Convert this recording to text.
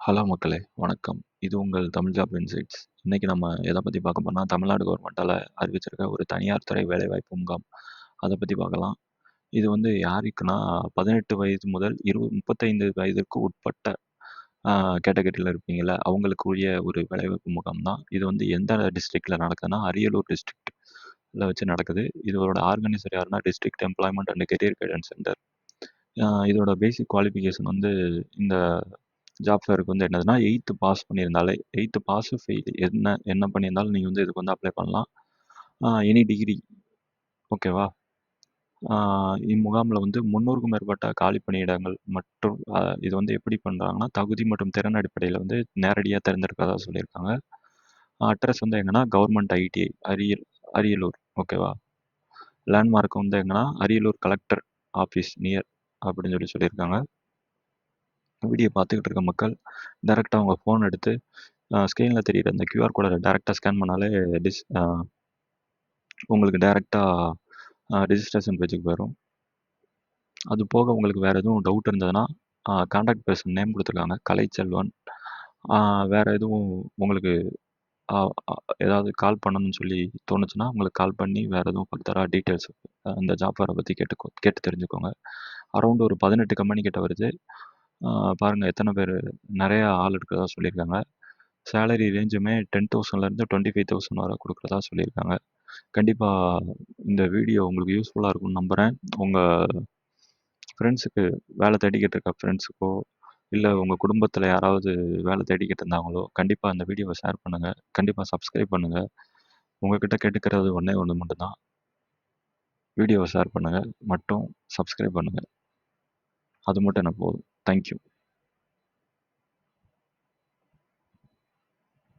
Hello மக்களே! வணக்கம். இது உங்கள் தமிழ் ஜாப் இன்சைட்ஸ். இன்னைக்கு நம்ம எத பத்தி பார்க்க போறோம்னா, தமிழ்நாடு கவர்மெண்ட்டால அறிவிச்சிருக்க ஒரு தனியார் துறை வேலைவாய்ப்பு முகாம். அத பத்தி பார்க்கலாம். இது வந்து யாருக்குன்னா, 18 வயது முதல் 35 வயதிற்கு உட்பட்ட அ கேட்டகரில இருப்பீங்கல்ல, அவங்களுக்கு உரிய ஒரு வேலைவாய்ப்பு முகாம் தான். இது வந்து எந்த டிஸ்ட்ரிக்ட்ல நடக்குதுன்னா, அரியலூர் டிஸ்ட்ரிக்ட்ல வச்சு நடக்குது. இதோட ஆர்கனைசர் யாருன்னா, district employment and career guidance centre. இதோட பேசிக் குவாலிஃபிகேஷன் வந்து இந்த ஜாப் ஃபேருக்கு வந்து என்னதுன்னா, 8த் பாஸ் பண்ணியிருந்தாலே 8த் பாஸு, ஃபெயில் என்ன பண்ணியிருந்தாலும் நீங்க வந்து இதுக்கு வந்து அப்ளை பண்ணலாம். எனி டிகிரி ஓகேவா? ஆ இம்முகாம்ல வந்து 300க்கும் மேற்பட்ட காலி பணியிடங்கள் மற்றும் இது வந்து எப்படி பண்றாங்கன்னா, தகுதி மற்றும் திறன் அடிப்படையில வந்து நேரடியா தேர்ந்தெடுக்கிறதா சொல்லியிருக்காங்க. அட்ரஸ் வந்து எங்கன்னா, கவர்மெண்ட் ஐடிஐ அரியலூர் ஓகேவா? லேண்ட்மார்க் வந்து எங்கன்னா, அரியலூர் கலெக்டர் ஆஃபீஸ் நியர் அப்படின்னு சொல்லியிருக்காங்க. வீடியோ பார்த்துக்கிட்டு இருக்க மக்கள் டைரக்ட்டா உங்க ஃபோன் எடுத்து ஸ்க்ரீன்ல தெரியிற அந்த கியூஆர் கோட டைரக்ட்டா ஸ்கேன் பண்ணாலே டிஸ் அ உங்களுக்கு டைரக்ட்டா ரிஜிஸ்ட்ரேஷன் பேஜுக்கு போயிரும். அது போக உங்களுக்கு வேற எதுவும் டவுட் இருந்ததுன்னா, கான்டாக்ட் பெர்சன் நேம் குடுத்துருக்காங்க. கலைச்செல்வன். ஆ வேற எதுவும் உங்களுக்கு அ அ ஏதாவது கால் பண்ணணும்னு சொல்லி தோணுச்சுன்னா, உங்களுக்கு கால் பண்ணி வேற எதுவும் ஃபர்தரா டீட்டெயில்ஸ் இந்த ஜாப் ஃபேர பத்தி கேட்டு தெரிஞ்சுக்கோங்க. அரவுண்ட் ஒரு 18 கம்பெனி கிட்ட வருது. ஆ பாருங்க எத்தன பேரு நெறைய ஆள் இருக்கிறதா சொல்லியிருக்காங்க. சேலரி ரேஞ்சுமே 10,000லேருந்து 25,000 வரை குடுக்குறதா சொல்லியிருக்காங்க. கண்டிப்பா இந்த வீடியோ உங்களுக்கு யூஸ்ஃபுல்லா இருக்கும்னு நம்புறேன். உங்க ஃப்ரெண்ட்ஸுக்கு வேலை தேடிக்கிட்டு இருக்க ஃப்ரெண்ட்ஸுக்கோ, இல்ல உங்க குடும்பத்தில யாராவது வேலை தேடிக்கிட்டு இருந்தாங்களோ, கண்டிப்பா அந்த வீடியோவ ஷேர் பண்ணுங்க. கண்டிப்பா சப்ஸ்கிரைப் பண்ணுங்க. உங்ககிட்ட கேட்டுக்கிறது ஒண்ணே ஒண்ணு மட்டும் தான். வீடியோவ ஷேர் பண்ணுங்க மற்றும் சப்ஸ்கிரைப் பண்ணுங்க. அது மட்டும் எனக்கு போதும். Thank you.